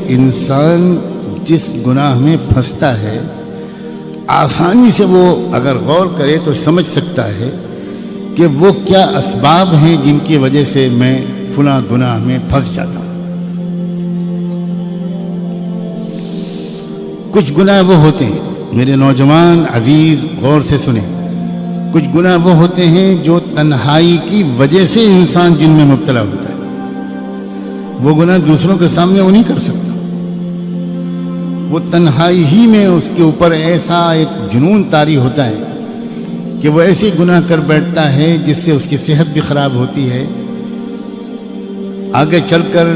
انسان جس گناہ میں پھنستا ہے آسانی سے وہ اگر غور کرے تو سمجھ سکتا ہے کہ وہ کیا اسباب ہیں جن کی وجہ سے میں فلاں گناہ میں پھنس جاتا ہوں۔ کچھ گناہ وہ ہوتے ہیں، میرے نوجوان عزیز غور سے سنیں، کچھ گناہ وہ ہوتے ہیں جو تنہائی کی وجہ سے انسان جن میں مبتلا ہوتا ہے۔ وہ گناہ دوسروں کے سامنے وہ نہیں کر سکتا، وہ تنہائی ہی میں اس کے اوپر ایسا ایک جنون طاری ہوتا ہے کہ وہ ایسے گناہ کر بیٹھتا ہے جس سے اس کی صحت بھی خراب ہوتی ہے، آگے چل کر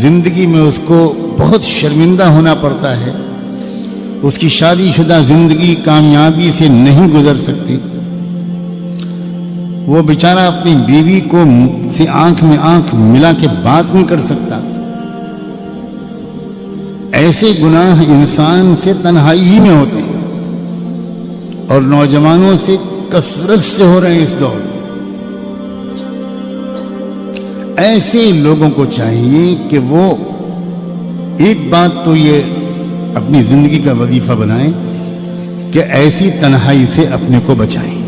زندگی میں اس کو بہت شرمندہ ہونا پڑتا ہے، اس کی شادی شدہ زندگی کامیابی سے نہیں گزر سکتی، وہ بیچارہ اپنی بیوی کو سے آنکھ میں آنکھ ملا کے بات نہیں کر سکتا۔ ایسے گناہ انسان سے تنہائی ہی میں ہوتے ہیں اور نوجوانوں سے کثرت سے ہو رہے ہیں اس دور میں۔ ایسے لوگوں کو چاہیے کہ وہ ایک بات تو یہ اپنی زندگی کا وظیفہ بنائیں کہ ایسی تنہائی سے اپنے کو بچائیں۔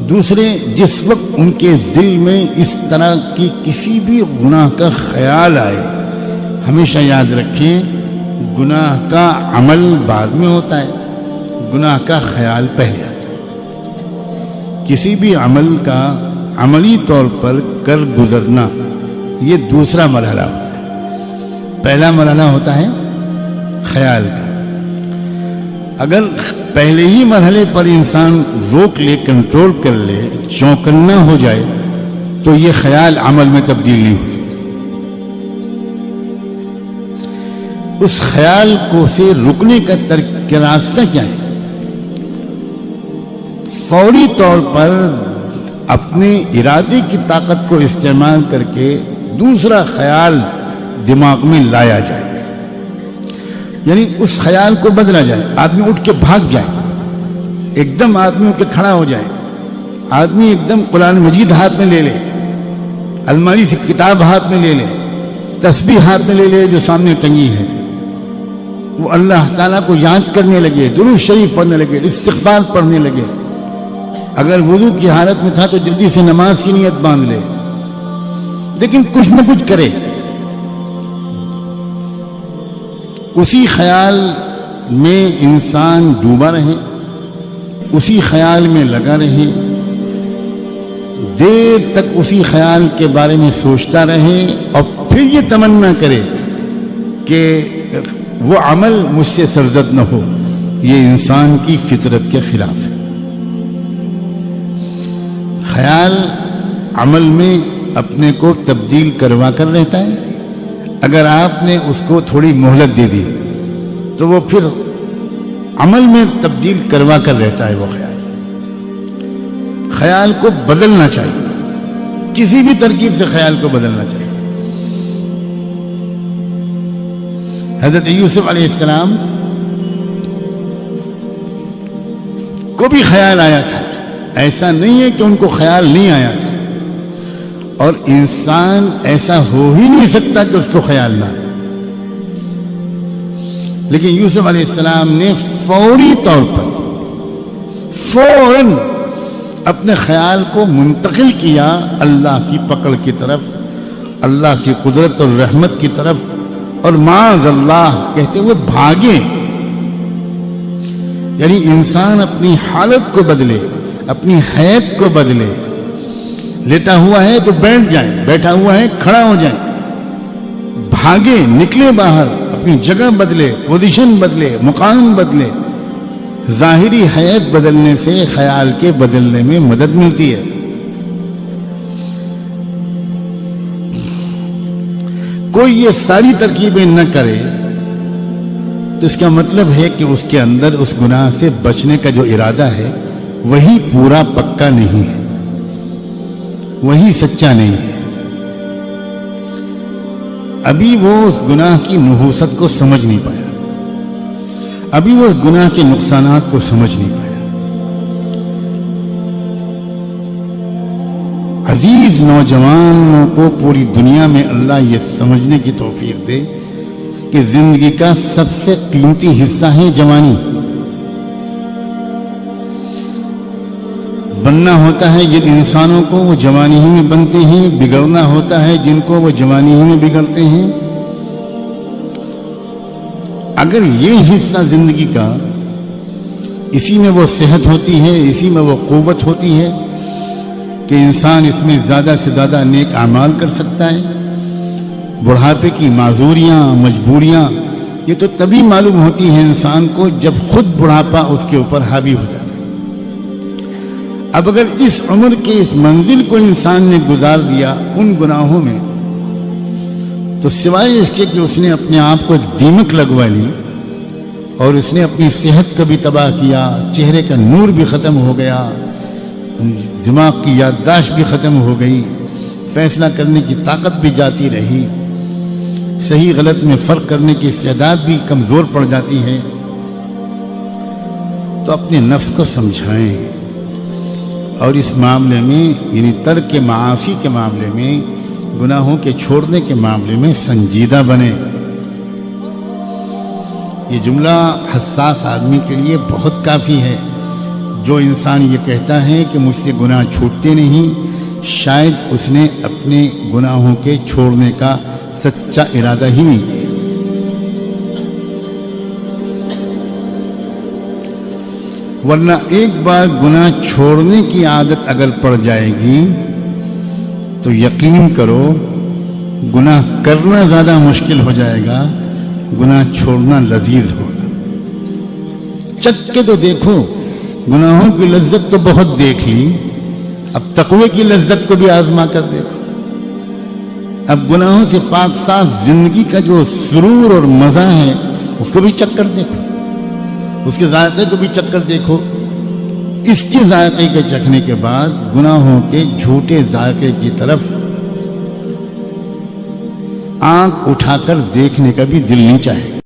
دوسرے، جس وقت ان کے دل میں اس طرح کی کسی بھی گناہ کا خیال آئے، ہمیشہ یاد رکھیں گناہ کا عمل بعد میں ہوتا ہے، گناہ کا خیال پہلے آتا ہے۔ کسی بھی عمل کا عملی طور پر کر گزرنا یہ دوسرا مرحلہ ہوتا ہے، پہلا مرحلہ ہوتا ہے خیال کا۔ اگر پہلے ہی مرحلے پر انسان روک لے، کنٹرول کر لے، چوکنا ہو جائے تو یہ خیال عمل میں تبدیل نہیں ہو سکتا۔ اس خیال کو سے رکنے کا راستہ کیا ہے؟ فوری طور پر اپنے ارادے کی طاقت کو استعمال کر کے دوسرا خیال دماغ میں لایا جائے، یعنی اس خیال کو بدلا جائے۔ آدمی اٹھ کے بھاگ جائے، ایک دم آدمی اٹھ کے کھڑا ہو جائے، آدمی ایک دم قرآن مجید ہاتھ میں لے لے، الماری سے کتاب ہاتھ میں لے لے، تسبیح ہاتھ میں لے لے جو سامنے ٹنگی ہے، وہ اللہ تعالیٰ کو یاد کرنے لگے، درود شریف پڑھنے لگے، استغفار پڑھنے لگے۔ اگر وضو کی حالت میں تھا تو جلدی سے نماز کی نیت باندھ لے، لیکن کچھ نہ کچھ کرے، اسی خیال میں انسان ڈوبا رہے، اسی خیال میں لگا رہے، دیر تک اسی خیال کے بارے میں سوچتا رہے اور پھر یہ تمنا کرے کہ وہ عمل مجھ سے سرزد نہ ہو، یہ انسان کی فطرت کے خلاف ہے۔ خیال عمل میں اپنے کو تبدیل کروا کر رہتا ہے، اگر آپ نے اس کو تھوڑی مہلت دے دی تو وہ پھر عمل میں تبدیل کروا کر رہتا ہے۔ وہ خیال کو بدلنا چاہیے، کسی بھی ترکیب سے خیال کو بدلنا چاہیے۔ حضرت یوسف علیہ السلام کو بھی خیال آیا تھا، ایسا نہیں ہے کہ ان کو خیال نہیں آیا تھا، اور انسان ایسا ہو ہی نہیں سکتا کہ اس کو خیال نہ آئے، لیکن یوسف علیہ السلام نے فوری طور پر فوراً اپنے خیال کو منتقل کیا اللہ کی پکڑ کی طرف، اللہ کی قدرت اور رحمت کی طرف، اور معاذ اللہ کہتے ہوئے بھاگے۔ یعنی انسان اپنی حالت کو بدلے، اپنی حیت کو بدلے، لیٹا ہوا ہے تو بیٹھ جائے، بیٹھا ہوا ہے کھڑا ہو جائے، بھاگے، نکلے باہر، اپنی جگہ بدلے، پوزیشن بدلے، مقام بدلے۔ ظاہری حیت بدلنے سے خیال کے بدلنے میں مدد ملتی ہے۔ کوئی یہ ساری ترکیبیں نہ کرے تو اس کا مطلب ہے کہ اس کے اندر اس گناہ سے بچنے کا جو ارادہ ہے وہی پورا پکا نہیں ہے، وہی سچا نہیں ہے۔ ابھی وہ اس گناہ کی نحوست کو سمجھ نہیں پایا، ابھی وہ اس گناہ کے نقصانات کو سمجھ نہیں پایا۔ عزیز نوجوانوں کو پوری دنیا میں اللہ یہ سمجھنے کی توفیق دے کہ زندگی کا سب سے قیمتی حصہ ہے جوانی. بننا ہوتا ہے جن انسانوں کو وہ جوانی ہی میں بنتے ہیں، بگڑنا ہوتا ہے جن کو وہ جوانی ہی میں بگڑتے ہیں. اگر یہ حصہ زندگی کا، اسی میں وہ صحت ہوتی ہے، اسی میں وہ قوت ہوتی ہے کہ انسان اس میں زیادہ سے زیادہ نیک اعمال کر سکتا ہے. بڑھاپے کی معذوریاں، مجبوریاں یہ تو تبھی معلوم ہوتی ہیں انسان کو جب خود بڑھاپا اس کے اوپر حاوی ہو جاتا ہے. اب اگر اس عمر کے اس منزل کو انسان نے گزار دیا ان گناہوں میں، تو سوائے اس کے کہ اس نے اپنے آپ کو دیمک لگوا لی اور اس نے اپنی صحت کو بھی تباہ کیا، چہرے کا نور بھی ختم ہو گیا، دماغ کی یادداشت بھی ختم ہو گئی، فیصلہ کرنے کی طاقت بھی جاتی رہی، صحیح غلط میں فرق کرنے کی استعداد بھی کمزور پڑ جاتی ہے، تو اپنے نفس کو سمجھائیں اور اس معاملے میں یعنی ترک معاصی کے معاملے میں، گناہوں کے چھوڑنے کے معاملے میں سنجیدہ بنے. یہ جملہ حساس آدمی کے لیے بہت کافی ہے. جو انسان یہ کہتا ہے کہ مجھ سے گناہ چھوٹتے نہیں، شاید اس نے اپنے گناہوں کے چھوڑنے کا سچا ارادہ ہی نہیں کیا. ورنہ ایک بار گناہ چھوڑنے کی عادت اگر پڑ جائے گی تو یقین کرو گناہ کرنا زیادہ مشکل ہو جائے گا، گناہ چھوڑنا لذیذ ہوگا. چکھ کے تو دیکھو، گناہوں کی لذت تو بہت دیکھ لی، اب تقوی کی لذت کو بھی آزما کر دیکھو. اب گناہوں سے پاک صاف زندگی کا جو سرور اور مزہ ہے اس کو بھی چکھ کر دیکھو، اس کے ذائقے کو بھی چکھ کر دیکھو. اس کے ذائقے کے چکھنے کے بعد گناہوں کے جھوٹے ذائقے کی طرف آنکھ اٹھا کر دیکھنے کا بھی دل نہیں چاہے گا.